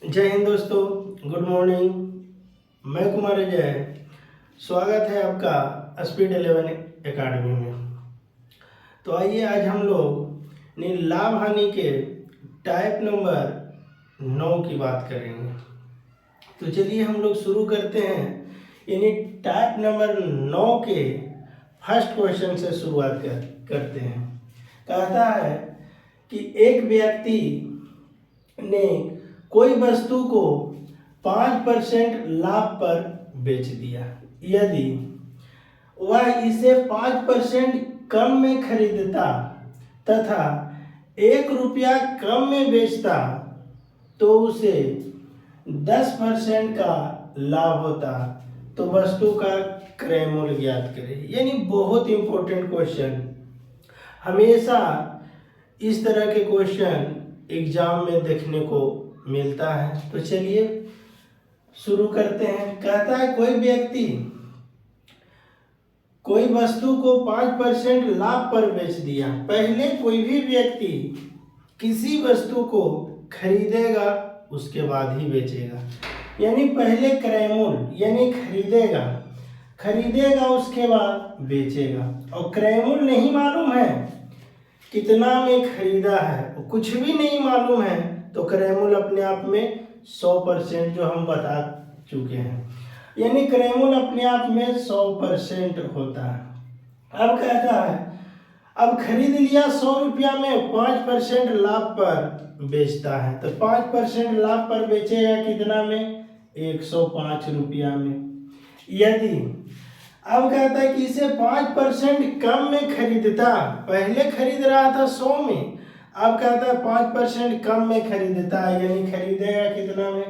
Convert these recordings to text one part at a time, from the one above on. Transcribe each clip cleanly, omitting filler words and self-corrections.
जय हिंद दोस्तों, good morning. मैं कुमार अजय, स्वागत है आपका स्पीड 11 एकेडमी में। तो आइए आज हम लोग लाभ हानि के टाइप नंबर 9 की बात करेंगे। तो चलिए हम लोग शुरू करते हैं। टाइप नंबर 9 के फर्स्ट क्वेश्चन से शुरुआत करते हैं। कहता है कि एक व्यक्ति ने कोई वस्तु को 5% लाभ पर बेच दिया। यदि वह इसे 5% कम में खरीदता तथा 1 रुपया कम में बेचता तो उसे 10% का लाभ होता। तो वस्तु का क्रय मूल्य ज्ञात करें। यानी बहुत इंपॉर्टेंट क्वेश्चन। हमेशा इस तरह के क्वेश्चन एग्जाम में देखने को मिलता है। तो चलिए शुरू करते हैं। कहता है कोई व्यक्ति कोई वस्तु को 5% लाभ पर बेच दिया। पहले कोई भी व्यक्ति किसी वस्तु को खरीदेगा उसके बाद ही बेचेगा। यानी पहले क्रय मूल्य यानी खरीदेगा उसके बाद बेचेगा। और क्रय मूल्य नहीं मालूम है कितना में खरीदा है, कुछ भी नहीं मालूम है, तो क्रय मूल्य अपने आप में 100% जो हम बता चुके हैं। यानी क्रय मूल्य अपने आप में 100% होता है। अब कहता है अब खरीद लिया 100 रुपया में, 5% लाभ पर बेचता है। तो 5% लाभ पर बेचेगा कितना में? 105 रुपया में। यदि अब कहता है कि इसे 5% कम में खरीदता, पहले खरीद रहा था 100 में, अब कहता है 5% कम में खरीदता है। यानी खरीदेगा कितना में?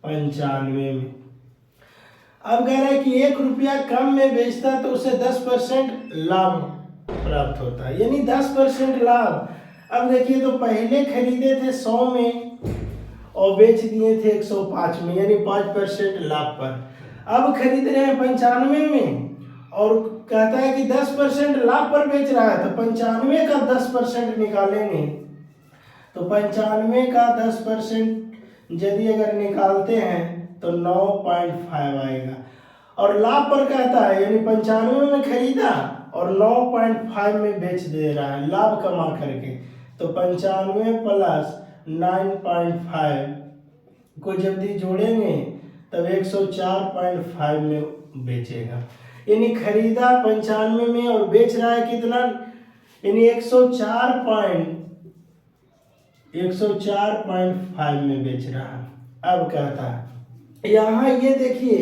95 में। अब कह रहा है कि 1 रुपया कम में बेचता तो उसे 10% लाभ प्राप्त होता है। यानी 10% लाभ। अब देखिए तो पहले खरीदे थे 100 में और बेच दिए थे 105 में, यानी 5% लाभ पर। अब खरीद रहे हैं 95 में और कहता है कि 10% लाभ पर बेच रहा है। तो 95 का 10% निकालेंगे तो 95 का 10% यदि अगर निकालते हैं तो 9.5 आएगा। और लाभ पर कहता है यानी 95 में खरीदा और 9.5 में बेच दे रहा है लाभ कमा करके। तो 95 प्लस 9.5 को जब जोड़ेंगे तब 104.5 में बेचेगा। यानी खरीदा 95 में और बेच रहा है कितना? यानी 104.5 में बेच रहा है। अब कहता है यहाँ ये देखिए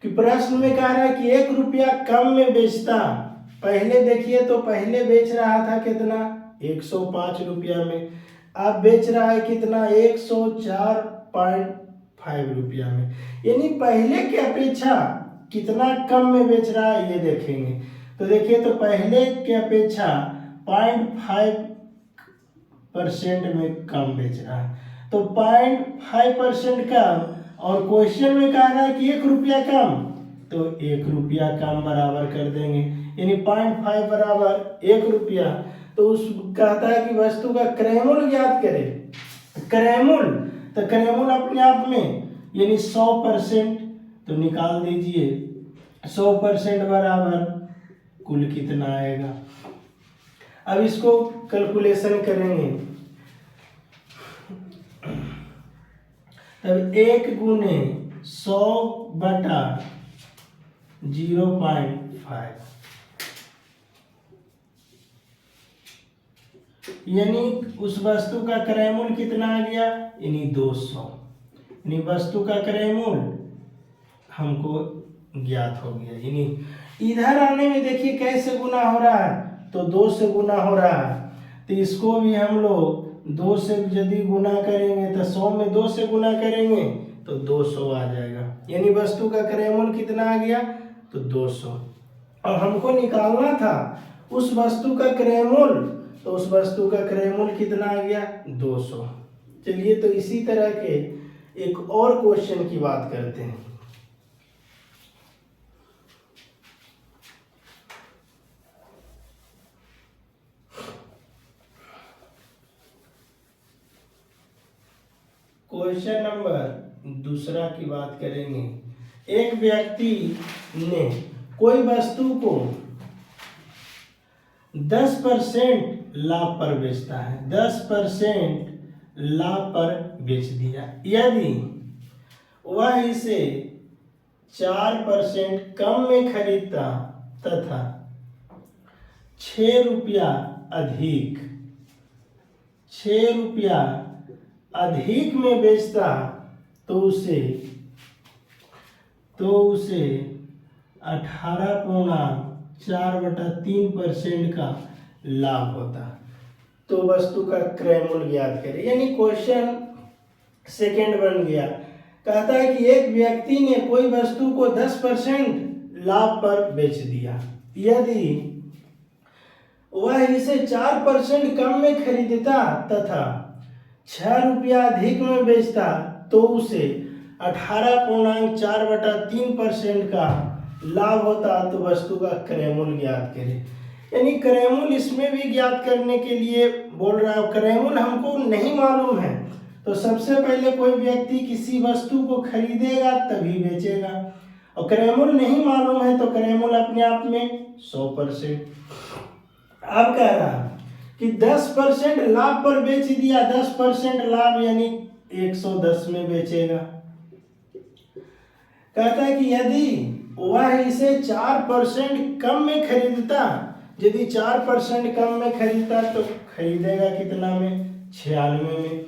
कि प्रश्न में कह रहा है कि 1 रुपया कम में बेचता। पहले देखिए तो पहले बेच रहा था कितना? 105 रुपया में। अब बेच रहा है कितना? 104.5 रुपया में। यानी पहले की अपेक्षा कितना कम में बेच रहा है ये देखेंगे। तो देखिए तो पहले की अपेक्षा 0.5% में कम बेच रहा है। तो 0.5% कम और क्वेश्चन में कह रहा है कि 1 रुपया कम, तो 1 रुपया कम बराबर कर देंगे। यानी 0.5 बराबर 1 रुपया। तो उस कहता है कि वस्तु का क्रय मूल्य ज्ञात करें। क्रय मूल्य तो क्रय मूल्य अपने आप में यानी 100%। तो निकाल दीजिए 100% बराबर कुल कितना आएगा। अब इसको कैलकुलेशन करेंगे तब 1 गुने 100 बटा 0.5 यानी उस वस्तु का क्रय मूल्य कितना आ गया? यानी 200। यानी वस्तु का क्रय मूल्य हमको ज्ञात हो गया। यानी इधर आने में देखिए कैसे गुना हो रहा है, तो 2 से गुना हो रहा है। तो इसको भी हम लोग 2 से यदि गुना करेंगे तो 100 में 2 से गुना करेंगे तो 200 आ जाएगा। यानी वस्तु का क्रय मूल्य कितना आ गया? तो 200। और हमको निकालना था उस वस्तु का क्रय मूल्य, तो उस वस्तु का क्रय मूल्य कितना आ गया? 200। चलिए तो इसी तरह के एक और क्वेश्चन की बात करते हैं। क्वेश्चन नंबर दूसरा की बात करेंगे। एक व्यक्ति ने कोई वस्तु को 10% लाभ पर बेचता है, 10% लाभ पर बेच दिया। यदि वह इसे 4% कम में खरीदता तथा 6 रुपया अधिक में बेचता तो उसे 18.4/3% का लाभ होता। तो वस्तु का क्रय मूल्य ज्ञात करें। यानी क्वेश्चन सेकेंड बन गया। कहता है कि एक व्यक्ति ने कोई वस्तु को 10% लाभ पर बेच दिया। यदि वह इसे 4% कम में खरीदता तथा 6 रुपया अधिक में बेचता तो उसे 18.4/3% का लाभ होता। तो वस्तु का क्रय मूल्य ज्ञात करें। यानी क्रय मूल्य इसमें भी ज्ञात करने के लिए बोल रहा है। क्रय मूल्य हमको नहीं मालूम है तो सबसे पहले कोई व्यक्ति किसी वस्तु को खरीदेगा तभी बेचेगा, और क्रय मूल्य नहीं मालूम है तो क्रय मूल्य अपने आप में 100%। अब कह रहा कि 10% लाभ पर बेच दिया, 10% लाभ यानी 110 में बेचेगा। कहता है कि यदि वह इसे 4% कम में खरीदता, यदि 4% कम में खरीदता तो खरीदेगा कितना में? 96 में।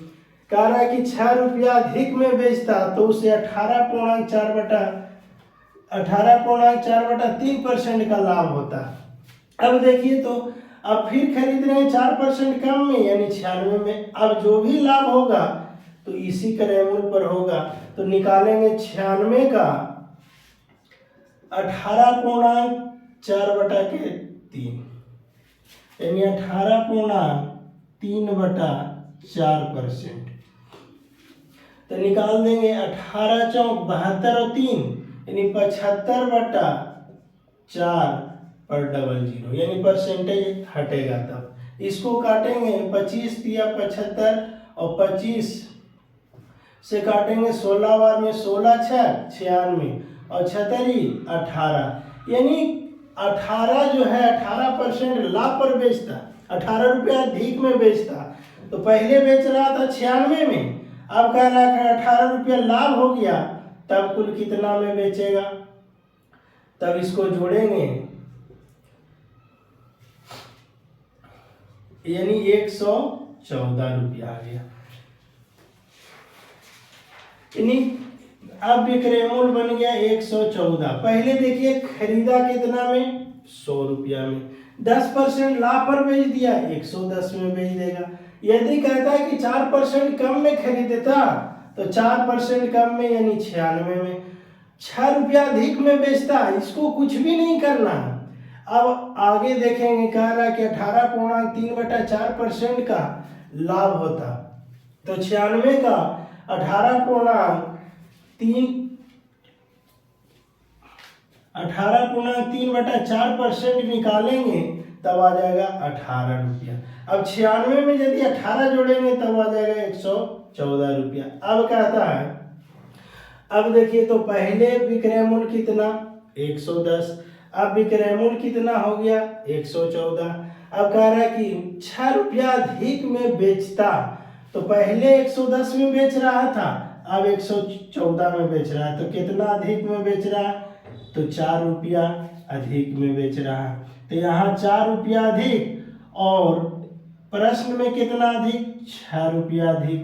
कह रहा है कि 6 रुपया अधिक में बेचता तो उसे 18.4/3% का लाभ होता। अब देखिए तो अब फिर खरीद रहे हैं 4% कम में यानी 96 में। अब जो भी लाभ होगा तो इसी क्रय मूल्य पर होगा। तो निकालेंगे 96 का 18.4/3 यानी 18.3/4%। तो निकाल देंगे 18 चौक 72 और 3 यानी 75/4/00 यानी परसेंटेज हटेगा। तब इसको काटेंगे 25 दिया 75 और 25 से काटेंगे 16 बार में 16 6 96 और 76 18 यानी 18 जो है 18% लाभ पर बेचता, 18 रुपया अधिक में बेचता। तो पहले बेच रहा था 96 में, अब कह रहा है 18 रुपया लाभ हो गया, तब कुल कितना में बेचेगा? तब इसको जोड़ेंगे यानी 114 रुपया आ गया। यानी अब विक्रय मूल्य बन गया 114। पहले देखिए खरीदा कितना में? 100 रुपया में। 10% लाभ पर बेच दिया, 110 में बेच देगा। यदि कहता है कि 4% कम में खरीदता तो 4% कम में यानी 96 में। 6 रुपया अधिक में बेचता, इसको कुछ भी नहीं करना। अब आगे देखेंगे, कह रहा है कि 18.3/4% का लाभ होता। तो 96 का 18.3/4% निकालेंगे तब आ जाएगा 18 रुपया। अब 96 में यदि 18 जोड़ेंगे तब आ जाएगा 114 रुपया। अब कहता है, अब देखिए तो पहले विक्रय मूल्य कितना? 110। अब विक्रय मूल्य कितना हो गया? 114। अब कह रहा है कि 6 रुपया अधिक में बेचता, तो पहले 110 में बेच रहा था, अब 114 में बेच रहा है। तो कितना अधिक में बेच रहा है? तो 4 रुपया अधिक में बेच रहा है। तो यहाँ 4 रुपया अधिक और प्रश्न में कितना अधिक? 6 रुपया अधिक।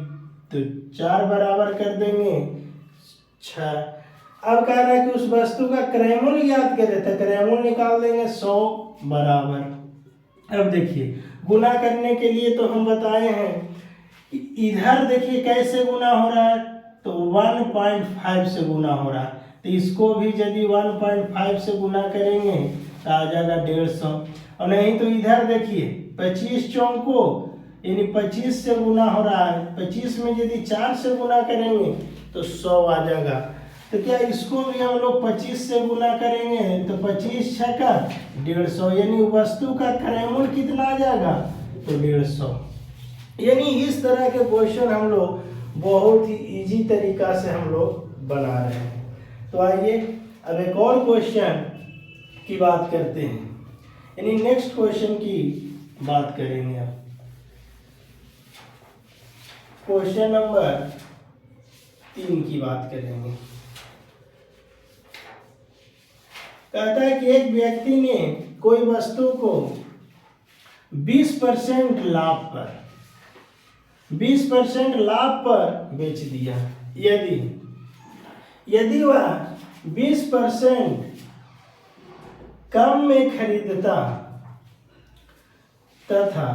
तो 4 बराबर कर देंगे 6। अब कह रहा है कि उस वस्तु का क्रय मूल्य ज्ञात करें, तो क्रय मूल्य निकाल देंगे 100 बराबर। अब देखिए गुना करने के लिए तो हम बताए हैं, इधर देखिए कैसे गुना हो रहा है, तो 1.5 से गुना हो रहा है। तो इसको भी यदि 1.5 से गुना करेंगे तो आ जाएगा 150। और नहीं तो इधर देखिए 25 चौको यानी 25 से गुना हो रहा है, 25 में यदि 4 से गुना करेंगे तो 100 आ जाएगा। तो क्या इसको भी हम लोग 25 से गुना करेंगे तो 25 छक्का 150 यानी वस्तु का क्रय मूल्य कितना आ जाएगा? तो 150। यानी इस तरह के क्वेश्चन हम लोग बहुत ही इजी तरीका से हम लोग बना रहे हैं। तो आइए अब एक और क्वेश्चन की बात करते हैं, यानी नेक्स्ट क्वेश्चन की बात करेंगे। अब क्वेश्चन नंबर 3 की बात करेंगे। कहता है कि एक व्यक्ति ने कोई वस्तु को 20% लाभ पर बेच दिया। यदि वह 20% कम में खरीदता तथा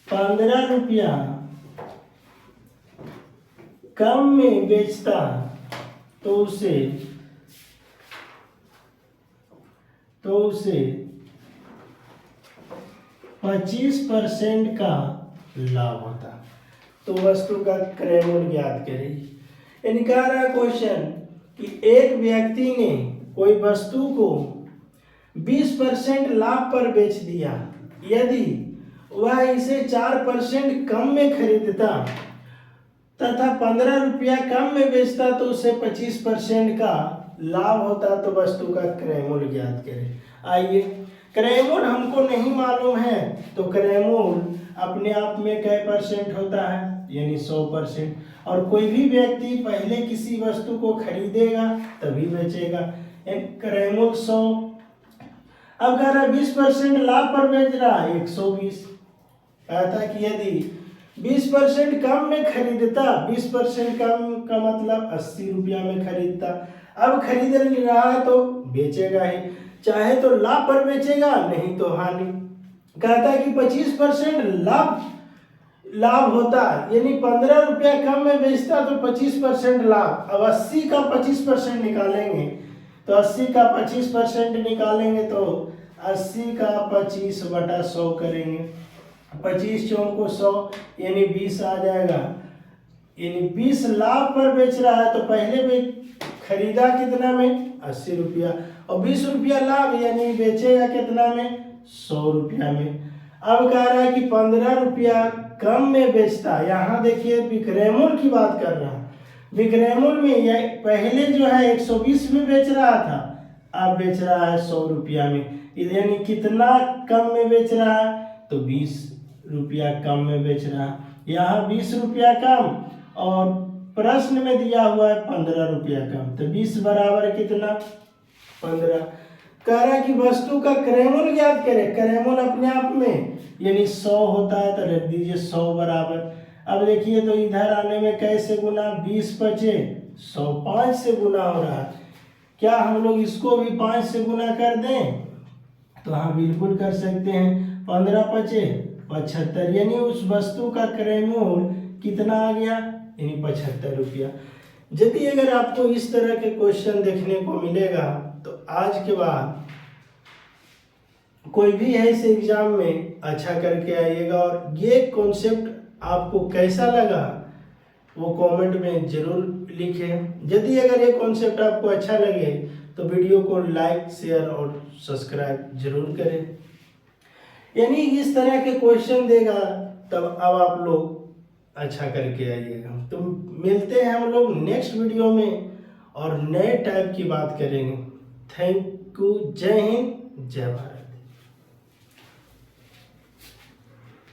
15 रुपया कम में बेचता तो उसे 25% का लाभ होता। तो वस्तु का क्रय मूल्य ज्ञात करें। यानी कह रहा है क्वेश्चन कि एक व्यक्ति ने कोई वस्तु को 20% लाभ पर बेच दिया। यदि वह इसे 4% कम में खरीदता तथा 15 रुपया कम में बेचता तो उसे 25% का लाभ होता। तो वस्तु का क्रय मूल्य ज्ञात करें। आइए, क्रय मूल्य हमको नहीं मालूम है, तो क्रय मूल्य अपने आप में कै % होता है, यानी 100%। और कोई भी व्यक्ति पहले किसी वस्तु को खरीदेगा तभी बेचेगा, क्रय मूल्य 100। अब कह रहा है 20% लाभ पर बेच रहा है 120। कहता कि यदि 20% कम में खरीदता, 20% कम का मतलब 80 रुपया में खरीदता। अब खरीद रहा है तो बेचेगा ही, चाहे तो लाभ पर बेचेगा, नहीं तो हानि। कहता है कि 25% लाभ होता, यानी 15 रुपया कम में बेचता तो 25% लाभ। अब 80 का 25% निकालेंगे तो 80 का 25% निकालेंगे तो 80 का 25/100 करेंगे। 25 चौको 100 यानी 20 आ जाएगा। यानी 20 लाभ पर बेच रहा है तो पहले में खरीदा कितना में 80 रुपया, और 20 रुपया लाभ यानी बेचेगा कितना में 100 रुपया में। अब कह रहा है कि 15 रुपया कम में बेचता। यहाँ देखिए विक्रय मूल्य की बात कर रहा है। विक्रय मूल्य में यह पहले जो है 120 में बेच रहा था, अब बेच रहा है 100 रुपया में। यानी कितना कम में बेच रहा है, तो 20 रुपया कम में बेच रहा है। यहाँ 20 रुपया कम और प्रश्न में दिया हुआ है 15 रुपया कम, तो 20 बराबर कितना 15। कह रहा है कि वस्तु का क्रय मूल्य ज्ञात करें। क्रय मूल्य अपने आप में यानी 100 होता है, तो रख दीजिए 100 बराबर। अब देखिए तो इधर आने में कैसे गुना, 20 बचे 100 5 से गुना हो रहा है। क्या हम लोग इसको भी 5 से गुना कर दें, तो हाँ बिल्कुल कर सकते हैं। 15 बचे 75, यानी उस वस्तु का क्रय मूल्य कितना आ गया, यानी 75 रुपया। यदि अगर आपको इस तरह के क्वेश्चन देखने को मिलेगा तो आज के बाद कोई भी है इस एग्जाम में अच्छा करके आइएगा। और ये कॉन्सेप्ट आपको कैसा लगा वो कमेंट में जरूर लिखें। यदि अगर ये कॉन्सेप्ट आपको अच्छा लगे तो वीडियो को लाइक शेयर और सब्सक्राइब जरूर करें। यानी इस तरह के क्वेश्चन देगा तब अब आप लोग अच्छा करके आइएगा। तो मिलते हैं हम लोग नेक्स्ट वीडियो में और नए टाइप की बात करेंगे। Thank you. जय हिंद, जय भारत।